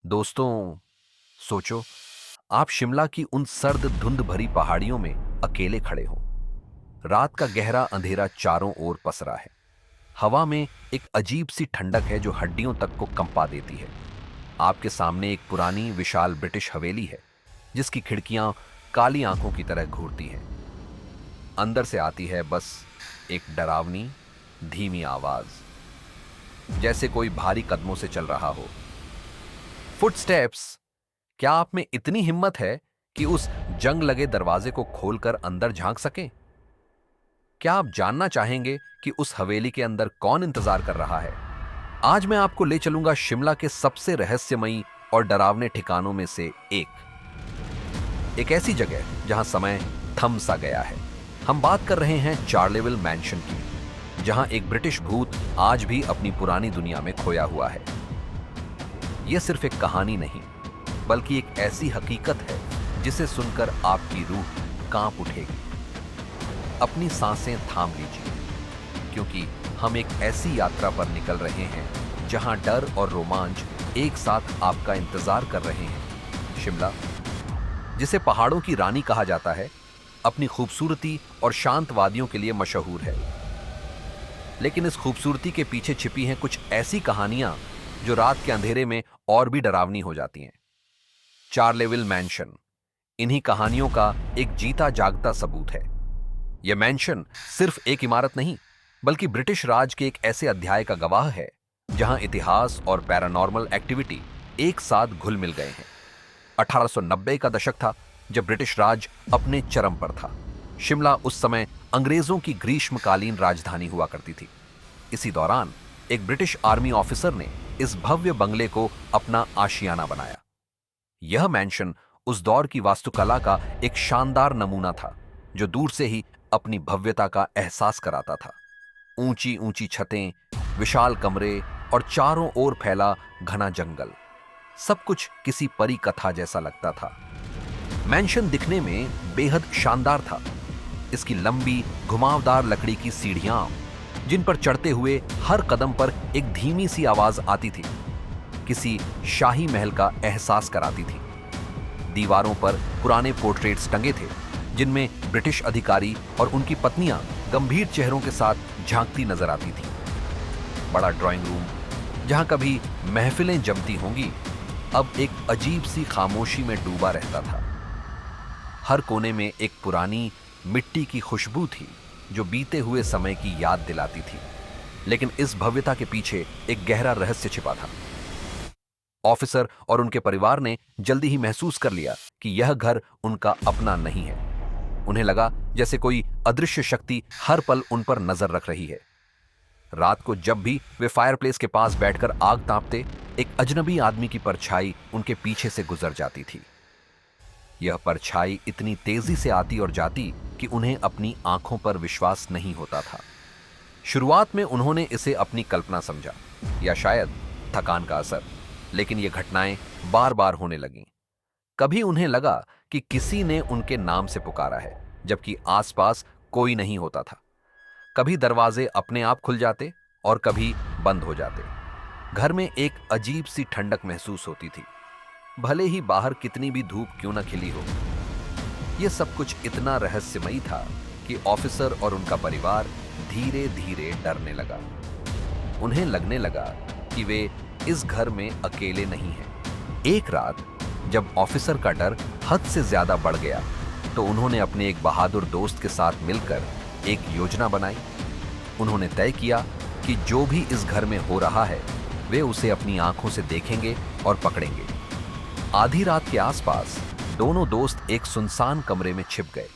दोस्तों, सोचो, आप शिमला की उन सर्द धुंध भरी पहाड़ियों में अकेले खड़े हो। रात का गहरा अंधेरा चारों ओर पसरा है। हवा में एक अजीब सी ठंडक है जो हड्डियों तक को कंपा देती है। आपके सामने एक पुरानी विशाल ब्रिटिश हवेली है जिसकी खिड़कियां काली आंखों की तरह घूरती हैं। अंदर से आती है बस एक डरावनी धीमी आवाज, जैसे कोई भारी कदमों से चल रहा हो। फुटस्टेप्स। क्या आप में इतनी हिम्मत है कि उस जंग लगे दरवाजे को खोलकर अंदर झांक सकें? क्या आप जानना चाहेंगे कि उस हवेली के अंदर कौन इंतजार कर रहा है? आज मैं आपको ले चलूंगा शिमला के सबसे रहस्यमयी और डरावने ठिकानों में से एक ऐसी जगह जहां समय थम सा गया है। हम बात कर रहे हैं चार्लेविल मैंशन की, जहां एक ब्रिटिश भूत आज भी अपनी पुरानी दुनिया में खोया हुआ है। यह सिर्फ एक कहानी नहीं, बल्कि एक ऐसी हकीकत है जिसे सुनकर आपकी रूह कांप उठेगी। अपनी सांसें थाम लीजिए, क्योंकि हम एक ऐसी यात्रा पर निकल रहे हैं जहां डर और रोमांच एक साथ आपका इंतजार कर रहे हैं। शिमला, जिसे पहाड़ों की रानी कहा जाता है, अपनी खूबसूरती और शांत वादियों के लिए मशहूर है। लेकिन इस खूबसूरती के पीछे छिपी हैं कुछ ऐसी कहानियां जो रात के अंधेरे में और भी डरावनी हो जाती हैं। चार्लेविल मैंशन इन्हीं कहानियों का एक जीता जागता सबूत है। यह मैंशन सिर्फ एक इमारत नहीं, बल्कि ब्रिटिश राज के एक ऐसे अध्याय का गवाह है जहां इतिहास और पैरानॉर्मल एक्टिविटी एक साथ घुल मिल गए हैं। 1890 का दशक था जब ब्रिटिश राज अपने चरम पर था। शिमला उस समय अंग्रेजों की ग्रीष्मकालीन राजधानी हुआ करती थी। इसी दौरान एक ब्रिटिश आर्मी ऑफिसर ने इस भव्य बंगले को अपना आशियाना बनाया। यह मैंशन उस दौर की वास्तुकला का एक शानदार नमूना था, जो दूर से ही अपनी भव्यता का एहसास कराता था। ऊंची ऊंची छतें, विशाल कमरे और चारों ओर फैला घना जंगल, सब कुछ किसी परी कथा जैसा लगता था। मैंशन दिखने में बेहद शानदार था। इसकी लंबी घुमावदार लकड़ी की सीढ़ियां, जिन पर चढ़ते हुए हर कदम पर एक धीमी सी आवाज आती थी, किसी शाही महल का एहसास कराती थी। दीवारों पर पुराने पोर्ट्रेट्स टंगे थे, जिनमें ब्रिटिश अधिकारी और उनकी पत्नियां गंभीर चेहरों के साथ झांकती नजर आती थी। बड़ा ड्राइंग रूम, जहां कभी महफिलें जमती होंगी, अब एक अजीब सी खामोशी में डूबा रहता था। हर कोने में एक पुरानी मिट्टी की खुशबू थी जो बीते हुए समय की याद दिलाती थी। लेकिन इस भव्यता के पीछे एक गहरा रहस्य छिपा था। ऑफिसर और उनके परिवार ने जल्दी ही महसूस कर लिया कि यह घर उनका अपना नहीं है। उन्हें लगा जैसे कोई अदृश्य शक्ति हर पल उन पर नजर रख रही है। रात को जब भी वे फायरप्लेस के पास बैठकर आग तापते, एक अजनबी आदमी की परछाई उनके पीछे से गुजर जाती थी। यह परछाई इतनी तेजी से आती और जाती कि उन्हें अपनी आंखों पर विश्वास नहीं होता था। शुरुआत में उन्होंने इसे अपनी कल्पना समझा, या शायद थकान का असर। लेकिन ये घटनाएं बार बार होने लगीं। कभी उन्हें लगा कि किसी ने उनके नाम से पुकारा है, जबकि आसपास कोई नहीं होता था। कभी दरवाजे अपने आप खुल जाते और कभी बंद हो जाते। घर में एक अजीब सी ठंडक महसूस होती थी, भले ही बाहर कितनी भी धूप क्यों न खिली हो। यह सब कुछ इतना रहस्यमयी था कि ऑफिसर और उनका परिवार धीरे धीरे डरने लगा। उन्हें लगने लगा कि वे इस घर में अकेले नहीं हैं। एक रात जब ऑफिसर का डर हद से ज्यादा बढ़ गया, तो उन्होंने अपने एक बहादुर दोस्त के साथ मिलकर एक योजना बनाई। उन्होंने तय किया कि जो भी इस घर में हो रहा है, वे उसे अपनी आंखों से देखेंगे और पकड़ेंगे। आधी रात के आसपास दोनों दोस्त एक सुनसान कमरे में छिप गए,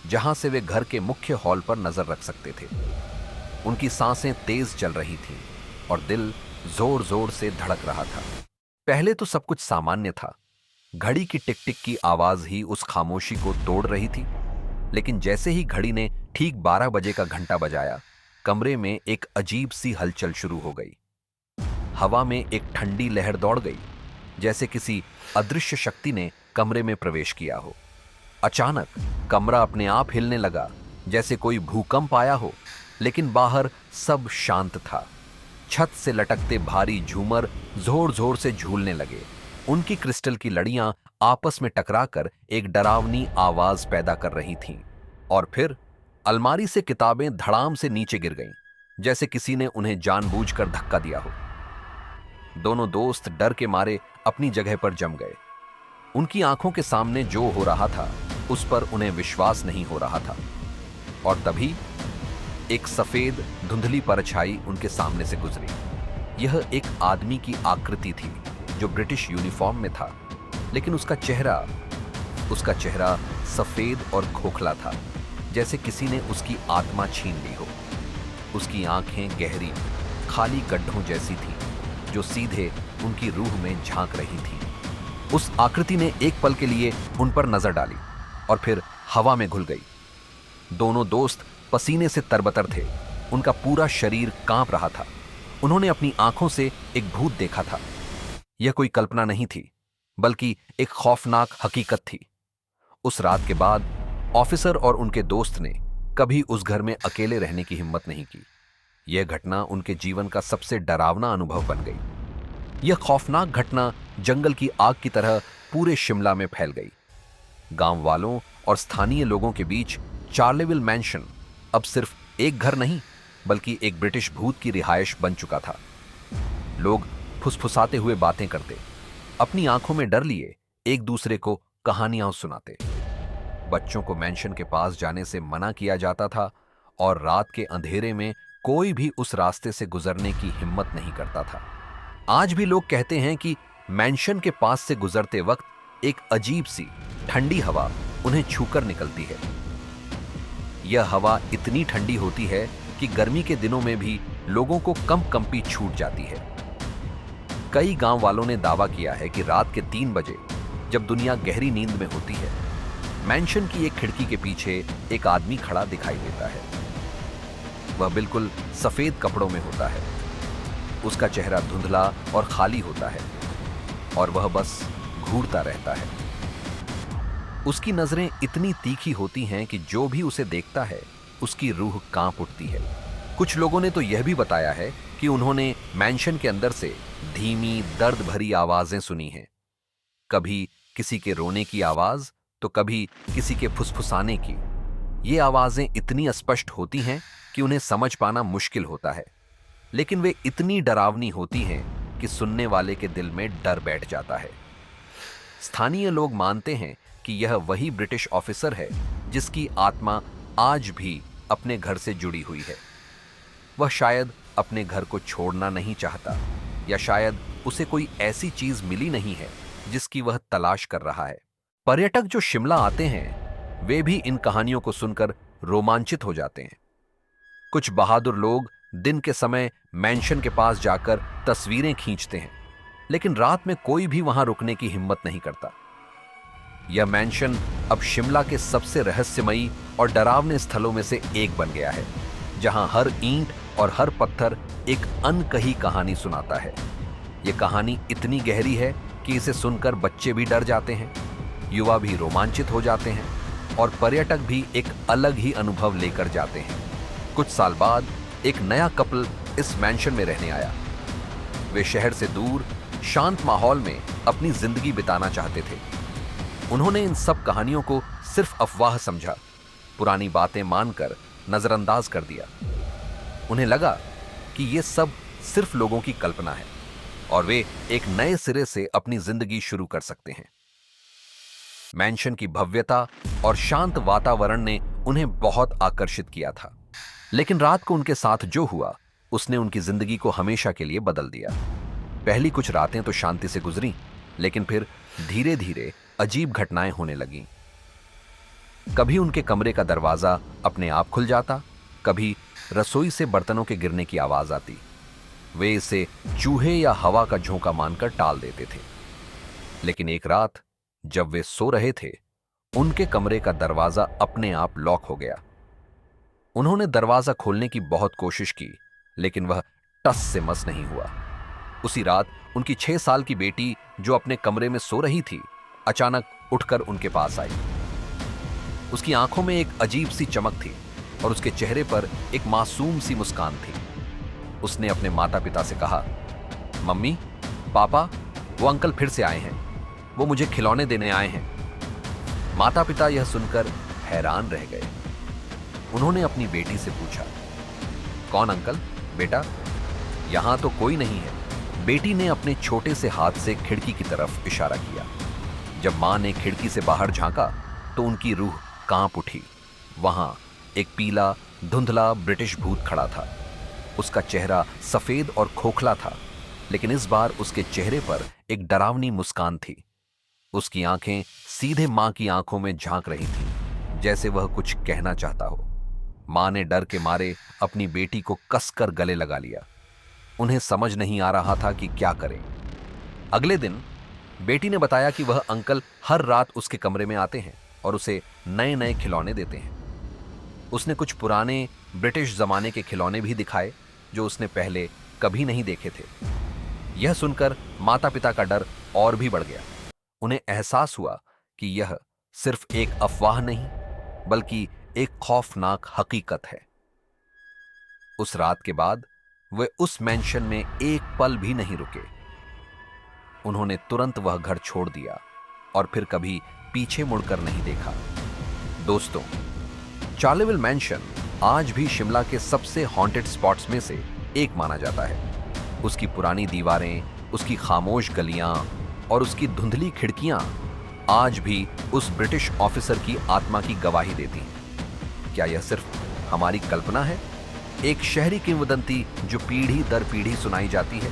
जहां से वे घर के मुख्य हॉल पर नजर रख सकते थे। उनकी सांसें तेज चल रही थीं और दिल जोर जोर से धड़क रहा था। पहले तो सब कुछ सामान्य था। घड़ी की टिक टिक की आवाज ही उस खामोशी को तोड़ रही थी। लेकिन जैसे ही घड़ी ने ठीक 12 बजे का घंटा बजाया, कमरे में एक अजीब सी हलचल शुरू हो गई। हवा में एक ठंडी लहर दौड़ गई, जैसे किसी अदृश्य शक्ति ने कमरे में प्रवेश किया हो। अचानक कमरा अपने आप हिलने लगा, जैसे कोई भूकंप आया हो। लेकिन बाहर सब शांत था। छत से लटकते भारी झूमर जोर जोर से झूलने लगे। उनकी क्रिस्टल की लड़ियां आपस में टकराकर एक डरावनी आवाज पैदा कर रही थीं। और फिर अलमारी से किताबें धड़ाम से नीचे गिर गईं, जैसे किसी ने उन्हें जानबूझकर धक्का दिया हो। दोनों दोस्त डर के मारे अपनी जगह पर जम गए। उनकी आंखों के सामने जो हो रहा था उस पर उन्हें विश्वास नहीं हो रहा था। और तभी एक सफेद धुंधली परछाई उनके सामने से गुजरी। यह एक आदमी की आकृति थी जो ब्रिटिश यूनिफॉर्म में था, लेकिन उसका चेहरा सफेद और खोखला था, जैसे किसी ने उसकी आत्मा छीन ली हो। उसकी आंखें गहरी खाली गड्ढों जैसी थी जो सीधे उनकी रूह में झांक रही थी। उस आकृति ने एक पल के लिए उन पर नजर डाली और फिर हवा में घुल गई। दोनों दोस्त पसीने से तरबतर थे, उनका पूरा शरीर कांप रहा था। उन्होंने अपनी आंखों से एक भूत देखा था। यह कोई कल्पना नहीं थी, बल्कि एक खौफनाक हकीकत थी। उस रात के बाद ऑफिसर और उनके दोस्त ने कभी उस घर में अकेले रहने की हिम्मत नहीं की। यह घटना उनके जीवन का सबसे डरावना अनुभव बन गई। यह खौफनाक घटना जंगल की आग की तरह पूरे शिमला में फैल गई। गांव वालों और स्थानीय लोगों के बीच चार्लेविल मैंशन अब सिर्फ एक घर नहीं, बल्कि एक ब्रिटिश भूत की रिहायश बन चुका था। लोग फुसफुसाते हुए बातें करते, अपनी आंखों में डर लिए एक दूसरे को कहानियां सुनाते। बच्चों को मैंशन के पास जाने से मना किया जाता था और रात के अंधेरे में कोई भी उस रास्ते से गुजरने की हिम्मत नहीं करता था। आज भी लोग कहते हैं कि मैंशन के पास से गुजरते वक्त एक अजीब सी ठंडी हवा उन्हें छूकर निकलती है। यह हवा इतनी ठंडी होती है कि गर्मी के दिनों में भी लोगों को कंपी छूट जाती है। कई गांव वालों ने दावा किया है कि रात के 3 बजे, जब दुनिया गहरी नींद में होती है, मैंशन की एक खिड़की के पीछे एक आदमी खड़ा दिखाई देता है। वह बिल्कुल सफेद कपड़ों में होता है। उसका चेहरा धुंधला और खाली होता है और वह बस घूरता रहता है। उसकी नजरें इतनी तीखी होती हैं कि जो भी उसे देखता है उसकी रूह कांप उठती है। कुछ लोगों ने तो यह भी बताया है कि उन्होंने मैंशन के अंदर से धीमी दर्द भरी आवाजें सुनी हैं। कभी किसी के रोने की आवाज तो कभी किसी के फुसफुसाने की। ये आवाजें इतनी स्पष्ट होती हैं कि उन्हें समझ पाना मुश्किल होता है, लेकिन वे इतनी डरावनी होती हैं कि सुनने वाले के दिल में डर बैठ जाता है। स्थानीय लोग मानते हैं कि यह वही ब्रिटिश ऑफिसर है जिसकी आत्मा आज भी अपने घर से जुड़ी हुई है। वह शायद अपने घर को छोड़ना नहीं चाहता, या शायद उसे कोई ऐसी चीज मिली नहीं है जिसकी वह तलाश कर रहा है। पर्यटक जो शिमला आते हैं वे भी इन कहानियों को सुनकर रोमांचित हो जाते हैं। कुछ बहादुर लोग दिन के समय मैंशन के पास जाकर तस्वीरें खींचते हैं, लेकिन रात में कोई भी वहां रुकने की हिम्मत नहीं करता। यह मैंशन अब शिमला के सबसे रहस्यमयी और डरावने स्थलों में से एक बन गया है, जहां हर ईंट और हर पत्थर एक अनकही कहानी सुनाता है। यह कहानी इतनी गहरी है कि इसे सुनकर बच्चे भी डर जाते हैं, युवा भी रोमांचित हो जाते हैं और पर्यटक भी एक अलग ही अनुभव लेकर जाते हैं। कुछ साल बाद एक नया कपल इस मैंशन में रहने आया। वे शहर से दूर शांत माहौल में अपनी जिंदगी बिताना चाहते थे। उन्होंने इन सब कहानियों को सिर्फ अफवाह समझा, पुरानी बातें मानकर नजरअंदाज कर दिया। उन्हें लगा कि ये सब सिर्फ लोगों की कल्पना है और वे एक नए सिरे से अपनी जिंदगी शुरू कर सकते हैं। मैंशन की भव्यता और शांत वातावरण ने उन्हें बहुत आकर्षित किया था, लेकिन रात को उनके साथ जो हुआ उसने उनकी जिंदगी को हमेशा के लिए बदल दिया। पहली कुछ रातें तो शांति से गुजरी, लेकिन फिर धीरे धीरे अजीब घटनाएं होने लगीं। कभी उनके कमरे का दरवाजा अपने आप खुल जाता, कभी रसोई से बर्तनों के गिरने की आवाज आती। वे इसे चूहे या हवा का झोंका मानकर टाल देते थे। लेकिन एक रात जब वे सो रहे थे, उनके कमरे का दरवाजा अपने आप लॉक हो गया। उन्होंने दरवाजा खोलने की बहुत कोशिश की, लेकिन वह टस से मस नहीं हुआ। उसी रात उनकी 6 साल की बेटी, जो अपने कमरे में सो रही थी, अचानक उठकर उनके पास आई। उसकी आंखों में एक अजीब सी चमक थी और उसके चेहरे पर एक मासूम सी मुस्कान थी। उसने अपने माता पिता से कहा, मम्मी, पापा, वो अंकल फिर से आए हैं। वो मुझे खिलौने देने आए हैं। माता पिता यह सुनकर हैरान रह गए। उन्होंने अपनी बेटी से पूछा, कौन अंकल? बेटा, यहां तो कोई नहीं है। बेटी ने अपने छोटे से हाथ से खिड़की की तरफ इशारा किया। जब मां ने खिड़की से बाहर झांका तो उनकी रूह कांप उठी। वहां एक पीला धुंधला ब्रिटिश भूत खड़ा था। उसका चेहरा सफेद और खोखला था, लेकिन इस बार उसके चेहरे पर एक डरावनी मुस्कान थी। उसकी आंखें सीधे मां की आंखों में झांक रही थीं, जैसे वह कुछ कहना चाहता हो। मां ने डर के मारे अपनी बेटी को कसकर गले लगा लिया। उन्हें समझ नहीं आ रहा था कि क्या करें। अगले दिन बेटी ने बताया कि वह अंकल हर रात उसके कमरे में आते हैं और उसे नए नए खिलौने देते हैं। उसने कुछ पुराने ब्रिटिश जमाने के खिलौने भी दिखाए जो उसने पहले कभी नहीं देखे थे। यह सुनकर माता पिता का डर और भी बढ़ गया। उन्हें एहसास हुआ कि यह सिर्फ एक अफवाह नहीं, बल्कि एक खौफनाक हकीकत है। उस रात के बाद वे उस मैंशन में एक पल भी नहीं रुके। उन्होंने तुरंत वह घर छोड़ दिया और फिर कभी पीछे मुड़कर नहीं देखा। दोस्तों, चार्लेविल मैंशन आज भी शिमला के सबसे हॉन्टेड स्पॉट्स में से एक माना जाता है। उसकी पुरानी दीवारें, उसकी खामोश गलियां और उसकी धुंधली खिड़कियां आज भी उस ब्रिटिश ऑफिसर की आत्मा की गवाही देती हैं। क्या यह सिर्फ हमारी कल्पना है, एक शहरी किंवदंती जो पीढ़ी दर पीढ़ी सुनाई जाती है,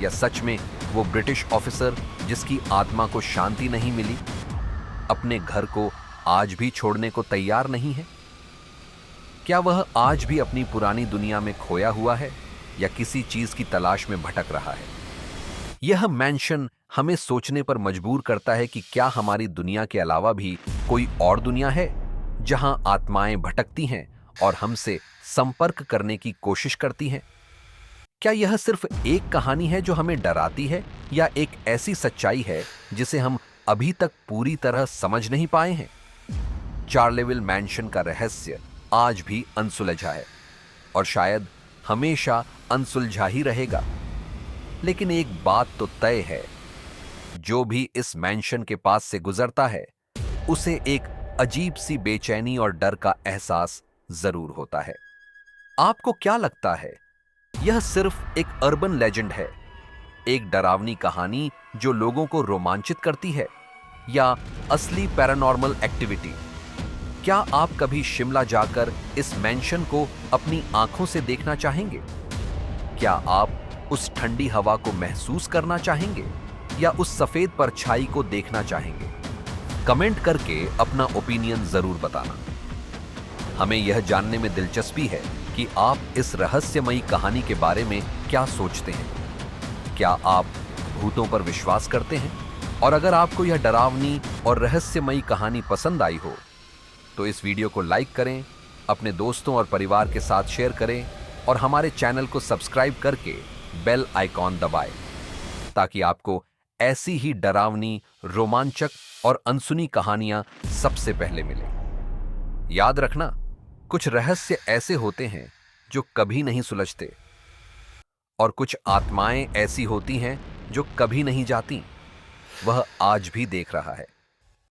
या सच में वो ब्रिटिश ऑफिसर जिसकी आत्मा को शांति नहीं मिली, अपने घर को आज भी छोड़ने को तैयार नहीं है? क्या वह आज भी अपनी पुरानी दुनिया में खोया हुआ है या किसी चीज की तलाश में भटक रहा है? यह मैंशन हमें सोचने पर मजबूर करता है कि क्या हमारी दुनिया के अलावा भी कोई और दुनिया है जहां आत्माएं भटकती हैं और हमसे संपर्क करने की कोशिश करती हैं? क्या यह सिर्फ एक कहानी है जो हमें डराती है, या एक ऐसी सच्चाई है जिसे हम अभी तक पूरी तरह समझ नहीं पाए हैं? चार्लेविल मैंशन का रहस्य आज भी अनसुलझा है और शायद हमेशा अनसुलझा ही रहेगा। लेकिन एक बात तो तय है, जो भी इस मैंशन के पास से गुजरता है उसे एक अजीब सी बेचैनी और डर का एहसास जरूर होता है। आपको क्या लगता है, यह सिर्फ एक अर्बन लेजेंड है, एक डरावनी कहानी जो लोगों को रोमांचित करती है, या असली पैरानॉर्मल एक्टिविटी? क्या आप कभी शिमला जाकर इस मैंशन को अपनी आंखों से देखना चाहेंगे? क्या आप उस ठंडी हवा को महसूस करना चाहेंगे, या उस सफेद परछाई को देखना चाहेंगे? कमेंट करके अपना ओपिनियन जरूर बताना। हमें यह जानने में दिलचस्पी है कि आप इस रहस्यमयी कहानी के बारे में क्या सोचते हैं। क्या आप भूतों पर विश्वास करते हैं? और अगर आपको यह डरावनी और रहस्यमयी कहानी पसंद आई हो तो इस वीडियो को लाइक करें, अपने दोस्तों और परिवार के साथ शेयर करें और हमारे चैनल को सब्सक्राइब करके बेल आइकॉन दबाएं, ताकि आपको ऐसी ही डरावनी, रोमांचक और अनसुनी कहानियां सबसे पहले मिलें। याद रखना, कुछ रहस्य ऐसे होते हैं जो कभी नहीं सुलझते, और कुछ आत्माएं ऐसी होती हैं जो कभी नहीं जाती। वह आज भी देख रहा है।